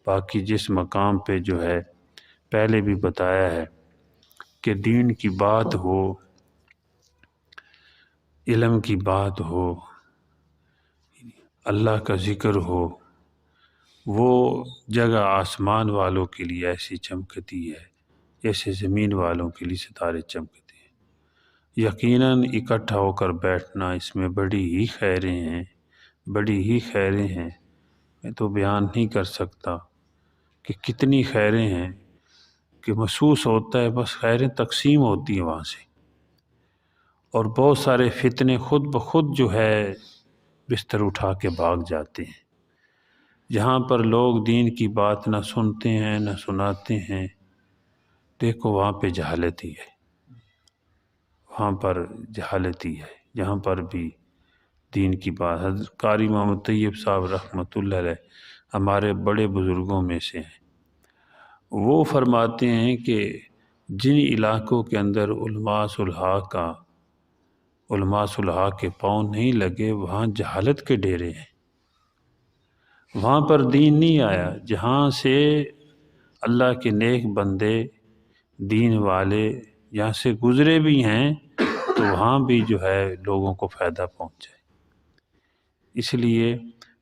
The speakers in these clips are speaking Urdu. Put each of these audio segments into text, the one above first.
باقی جس مقام پہ جو ہے پہلے بھی بتایا ہے کہ دین کی بات ہو، علم کی بات ہو، اللہ کا ذکر ہو، وہ جگہ آسمان والوں کے لیے ایسی چمکتی ہے جیسے زمین والوں کے لیے ستارے چمکتے ہیں۔ یقیناً اکٹھا ہو کر بیٹھنا اس میں بڑی ہی خیریں ہیں، بڑی ہی خیریں ہیں۔ میں تو بیان نہیں کر سکتا کہ کتنی خیریں ہیں کہ محسوس ہوتا ہے بس خیریں تقسیم ہوتی ہیں وہاں سے، اور بہت سارے فتنے خود بخود جو ہے بستر اٹھا کے بھاگ جاتے ہیں۔ جہاں پر لوگ دین کی بات نہ سنتے ہیں نہ سناتے ہیں، دیکھو وہاں پہ جہالت ہی ہے، وہاں پر جہالت ہی ہے۔ جہاں پر بھی دین کی بات، حضرت قاری محمد طیب صاحب رحمۃ اللہ علیہ ہمارے بڑے بزرگوں میں سے ہیں، وہ فرماتے ہیں کہ جن علاقوں کے اندر علماء صلحاء کے پاؤں نہیں لگے وہاں جہالت کے ڈیرے ہیں، وہاں پر دین نہیں آیا۔ جہاں سے اللہ کے نیک بندے دین والے یہاں سے گزرے بھی ہیں تو وہاں بھی جو ہے لوگوں کو فائدہ پہنچے۔ اس لیے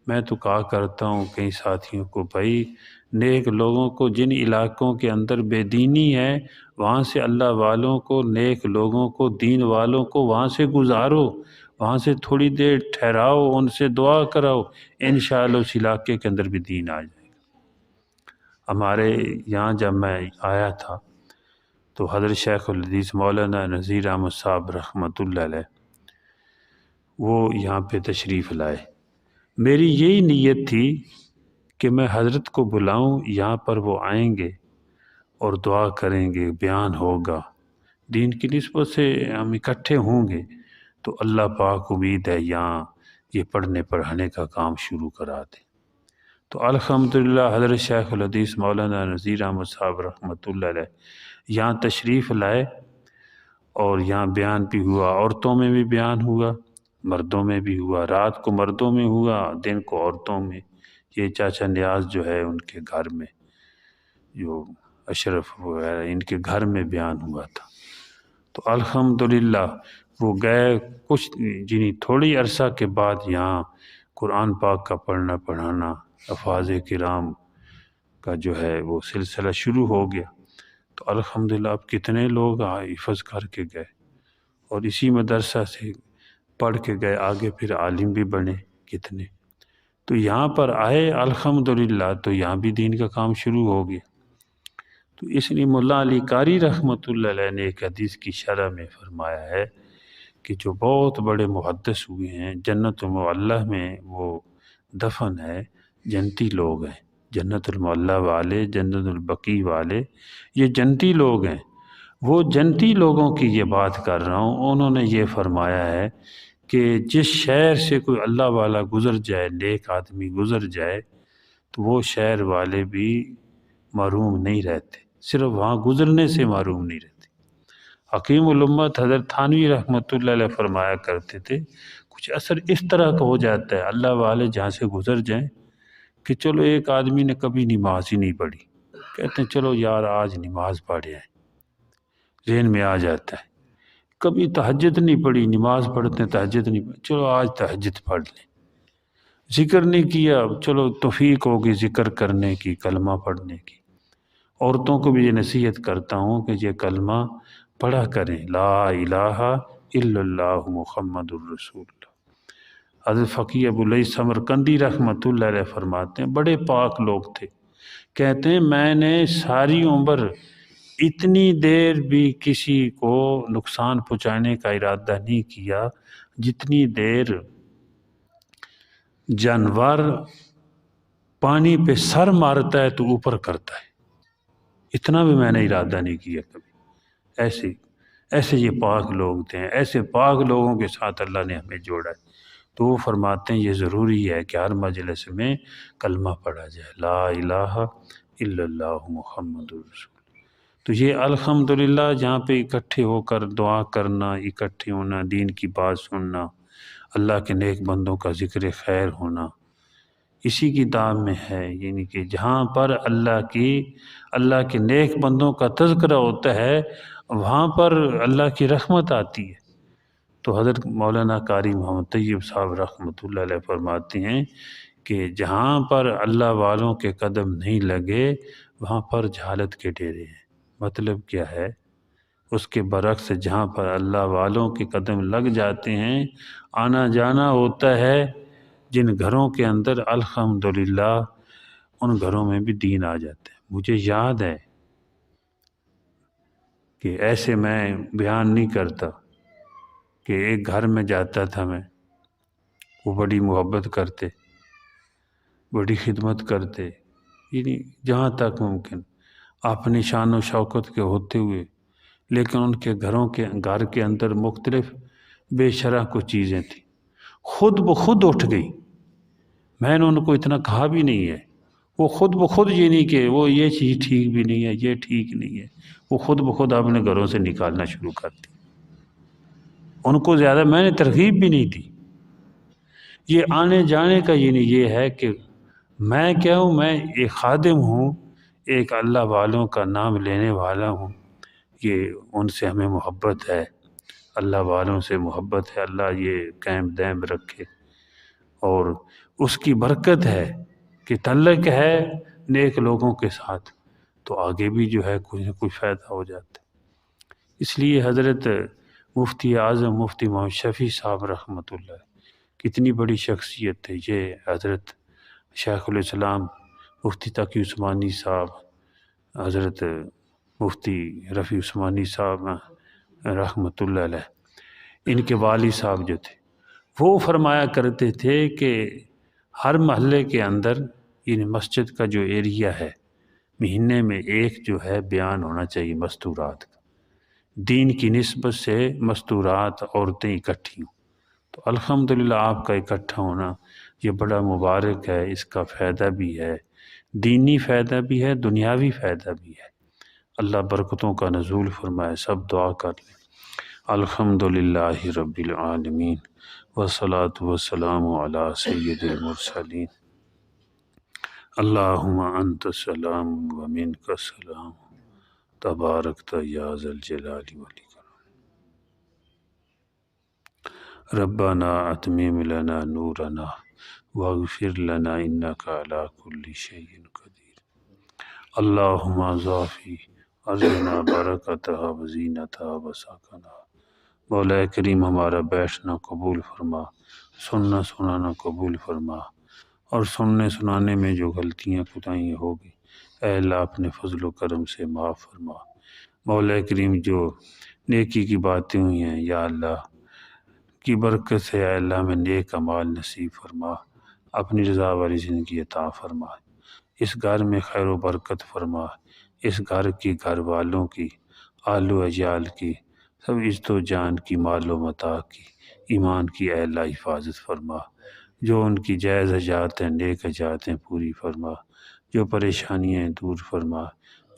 میں تو کہا کرتا ہوں کئی ساتھیوں کو، بھائی نیک لوگوں کو جن علاقوں کے اندر بے دینی ہے وہاں سے اللہ والوں کو، نیک لوگوں کو، دین والوں کو وہاں سے گزارو، وہاں سے تھوڑی دیر ٹھہراؤ، ان سے دعا کراؤ، انشاءاللہ اس علاقے کے اندر بھی دین آ جائے گا۔ ہمارے یہاں جب میں آیا تھا تو حضرت شیخ الحدیث مولانا نذیر احمد صاحب رحمۃ اللہ علیہ وہ یہاں پہ تشریف لائے۔ میری یہی نیت تھی کہ میں حضرت کو بلاؤں، یہاں پر وہ آئیں گے اور دعا کریں گے، بیان ہوگا، دین کی نسبت سے ہم اکٹھے ہوں گے، تو اللہ پاک امید ہے یہاں یہ پڑھنے پڑھانے کا کام شروع کرا دیں۔ تو الحمدللہ حضرت شیخ الحدیث مولانا نذیر احمد صاحب رحمۃ اللہ علیہ یہاں تشریف لائے اور یہاں بیان بھی ہوا، عورتوں میں بھی بیان ہوا، مردوں میں بھی ہوا، رات کو مردوں میں ہوا، دن کو عورتوں میں۔ یہ چاچا نیاز جو ہے ان کے گھر میں، جو اشرف وغیرہ ان کے گھر میں بیان ہوا تھا۔ تو الحمدللہ وہ گئے، کچھ تھوڑی عرصہ کے بعد یہاں قرآن پاک کا پڑھنا پڑھانا، الفاظ کرام کا جو ہے وہ سلسلہ شروع ہو گیا۔ تو الحمدللہ اب کتنے لوگ حفظ کر کے گئے اور اسی مدرسہ سے پڑھ کے گئے آگے، پھر عالم بھی بنے کتنے۔ تو یہاں پر آئے الحمدللہ تو یہاں بھی دین کا کام شروع ہو گیا۔ تو اس لیے مولا علی قاری رحمۃ اللہ علیہ نے ایک حدیث کی شرح میں فرمایا ہے کہ جو بہت بڑے محدث ہوئے ہیں جنت المعلیٰ میں وہ دفن ہے، جنتی لوگ ہیں، جنت المعلیٰ والے، جنت البقیع والے، یہ جنتی لوگ ہیں۔ وہ جنتی لوگوں کی یہ بات کر رہا ہوں، انہوں نے یہ فرمایا ہے کہ جس شہر سے کوئی اللہ والا گزر جائے، نیک آدمی گزر جائے، تو وہ شہر والے بھی محروم نہیں رہتے، صرف وہاں گزرنے سے محروم نہیں رہتے۔ حکیم الامت حضرت تھانوی رحمۃ اللہ علیہ فرمایا کرتے تھے، کچھ اثر اس طرح کا ہو جاتا ہے اللہ والے جہاں سے گزر جائیں کہ چلو ایک آدمی نے کبھی نماز ہی نہیں پڑھی، کہتے ہیں چلو یار آج نماز پڑھے ہیں، ذہن میں آ جاتا ہے۔ کبھی تہجد نہیں پڑھی، نماز پڑھتے ہیں تہجد نہیں پڑھی، چلو آج تہجد پڑھ لیں۔ ذکر نہیں کیا، چلو توفیق ہوگی ذکر کرنے کی، کلمہ پڑھنے کی۔ عورتوں کو بھی یہ نصیحت کرتا ہوں کہ یہ کلمہ پڑھا کریں، لا الہ الا اللہ محمد الرسول اللہ۔ حضرت فقیہ ابو لیث سمرقندی رحمۃ اللہ علیہ فرماتے ہیں، بڑے پاک لوگ تھے، کہتے ہیں میں نے ساری عمر اتنی دیر بھی کسی کو نقصان پہنچانے کا ارادہ نہیں کیا جتنی دیر جانور پانی پہ سر مارتا ہے تو اوپر کرتا ہے، اتنا بھی میں نے ارادہ نہیں کیا کبھی۔ ایسے یہ پاک لوگ تھے، ایسے پاک لوگوں کے ساتھ اللہ نے ہمیں جوڑا ہے۔ تو وہ فرماتے ہیں یہ ضروری ہے کہ ہر مجلس میں کلمہ پڑھا جائے، لا الہ الا اللہ محمد الرسول۔ تو یہ الحمدللہ جہاں پہ اکٹھے ہو کر دعا کرنا، اکٹھے ہونا، دین کی بات سننا، اللہ کے نیک بندوں کا ذکر خیر ہونا، اسی کتاب میں ہے، یعنی کہ جہاں پر اللہ کے نیک بندوں کا تذکرہ ہوتا ہے وہاں پر اللہ کی رحمت آتی ہے۔ تو حضرت مولانا قاری محمد طیب صاحب رحمۃ اللہ علیہ فرماتے ہیں کہ جہاں پر اللہ والوں کے قدم نہیں لگے وہاں پر جہالت کے ڈیرے ہیں۔ مطلب کیا ہے؟ اس کے برعکس جہاں پر اللہ والوں کے قدم لگ جاتے ہیں، آنا جانا ہوتا ہے، جن گھروں کے اندر الحمدللہ ان گھروں میں بھی دین آ جاتا ہے۔ مجھے یاد ہے کہ ایسے میں بیان نہیں کرتا کہ ایک گھر میں جاتا تھا میں، وہ بڑی محبت کرتے، بڑی خدمت کرتے، یعنی جہاں تک ممکن اپنی شان و شوکت کے ہوتے ہوئے، لیکن ان کے گھر کے اندر مختلف بے شرح کچھ چیزیں تھیں، خود بخود اٹھ گئی۔ میں نے ان کو اتنا کہا بھی نہیں ہے، وہ خود بخود یہ نہیں کہ وہ یہ چیز ٹھیک بھی نہیں ہے، یہ ٹھیک نہیں ہے، وہ خود بخود اپنے گھروں سے نکالنا شروع کر دی۔ ان کو زیادہ میں نے ترغیب بھی نہیں دی۔ یہ آنے جانے کا یہ ہے کہ میں کیا ہوں، میں ایک خادم ہوں، ایک اللہ والوں کا نام لینے والا ہوں، یہ ان سے ہمیں محبت ہے، اللہ والوں سے محبت ہے، اللہ یہ قائم دائم رکھے، اور اس کی برکت ہے کہ تعلق ہے نیک لوگوں کے ساتھ، تو آگے بھی جو ہے کچھ نہ کچھ فائدہ ہو جاتا ہے۔ اس لیے حضرت مفتی اعظم مفتی محمد شفیع صاحب رحمۃ اللہ کتنی بڑی شخصیت تھے، یہ حضرت شیخ الاسلام مفتی تقی عثمانی صاحب، حضرت مفتی رفیع عثمانی صاحب رحمۃ اللہ علیہ، ان کے والد صاحب جو تھے وہ فرمایا کرتے تھے کہ ہر محلے کے اندر یعنی مسجد کا جو ایریا ہے، مہینے میں ایک جو ہے بیان ہونا چاہیے مستورات کا، دین کی نسبت سے مستورات عورتیں اکٹھی ہوں۔ تو الحمدللہ آپ کا اکٹھا ہونا یہ بڑا مبارک ہے، اس کا فائدہ بھی ہے، دینی فائدہ بھی ہے، دنیاوی فائدہ بھی ہے۔ اللہ برکتوں کا نزول فرمائے، سب دعا کر لیں۔ الحمدللہ رب العالمین والصلاة والسلام علی سید المرسلین۔ اللہم انت السلام ومنک السلام تبارکت یا ذا الجلال والاکرام۔ ربنا اتمم لنا نورنا واغفر لنا انک علی کل شیء قدیر۔ اللہم ضافی ارزنا برکتہا وزینتہا وسکنہا۔ مولا کریم ہمارا بیٹھنا قبول فرما، سننا سنانا قبول فرما، اور سننے سنانے میں جو غلطیاں کوتاہیاں ہوگی اے اللہ اپنے فضل و کرم سے معاف فرما۔ مولا کریم جو نیکی کی باتیں ہوئی ہیں یا اللہ کی برکت سے اے اللہ میں نیک اعمال نصیب فرما، اپنی رضا والی زندگی عطا فرما، اس گھر میں خیر و برکت فرما، اس گھر کی گھر والوں کی آل و عیال کی سب عزت و جان کی مال و متاع کی ایمان کی اے اللہ حفاظت فرما، جو ان کی جائز حاجات ہیں نیک حاجات ہیں پوری فرما، جو پریشانیاں ہیں دور فرما،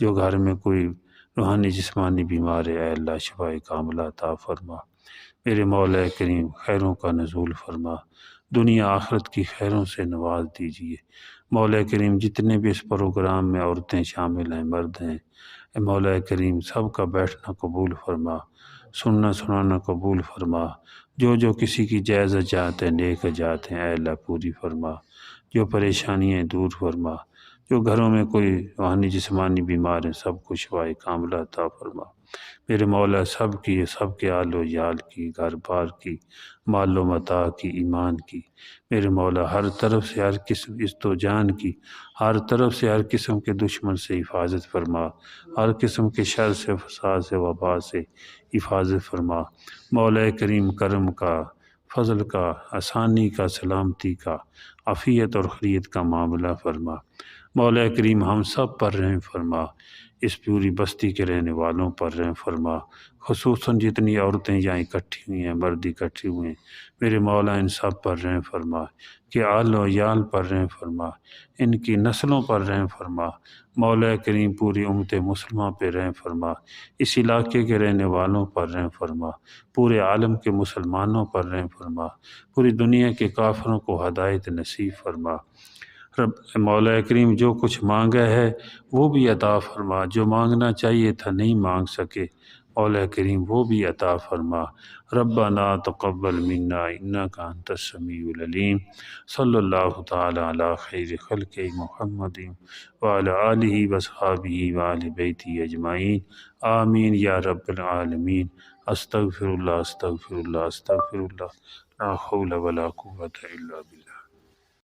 جو گھر میں کوئی روحانی جسمانی بیمار ہے اے اللہ شفائے کاملہ عطا فرما۔ میرے مولا کریم خیروں کا نزول فرما، دنیا آخرت کی خیروں سے نواز دیجیے۔ مولا کریم جتنے بھی اس پروگرام میں عورتیں شامل ہیں مرد ہیں، اے مولا کریم سب کا بیٹھنا قبول فرما، سننا سنانا قبول فرما، جو کسی کی جائز حاجات ہیں نیک حاجات ہیں اے اللہ پوری فرما، جو پریشانیاں دور فرما، جو گھروں میں کوئی روحانی جسمانی بیمار ہیں سب کو شفائے کاملہ عطا فرما۔ میرے مولا سب کے آل و عیال کی گھر بار کی مال و متاع کی ایمان کی، میرے مولا ہر طرف سے ہر قسم عزت و جان کی، ہر طرف سے ہر قسم کے دشمن سے حفاظت فرما، ہر قسم کے شر سے فساد سے وبا سے حفاظت فرما۔ مولا کریم کرم کا، فضل کا، آسانی کا، سلامتی کا، عافیت اور خیریت کا معاملہ فرما۔ مولا کریم ہم سب پر رحم فرما، اس پوری بستی کے رہنے والوں پر رحم فرما، خصوصاً جتنی عورتیں یہاں اکٹھی ہوئی ہیں مرد اکٹھے ہوئے ہیں، میرے مولا ان سب پر رحم فرما، کہ آل و عیال پر رحم فرما، ان کی نسلوں پر رحم فرما۔ مولا کریم پوری امت مسلمہ پہ رحم فرما، اس علاقے کے رہنے والوں پر رحم فرما، پورے عالم کے مسلمانوں پر رحم فرما، پوری دنیا کے کافروں کو ہدایت نصیب فرما۔ مولا کریم جو کچھ مانگا ہے وہ بھی عطا فرما، جو مانگنا چاہیے تھا نہیں مانگ سکے مولا کریم وہ بھی عطا فرما۔ ربنا تقبل منا انک انت السمیع العلیم۔ صلی اللہ تعالی علی خیر خلق محمد وعلی آلہ وصحابہ وآل بیتہ اجمعین، آمین یا رب العالمین۔ استغفر اللہ استغفر اللہ استغفر اللہ، لا حول ولا قوة الا باللہ۔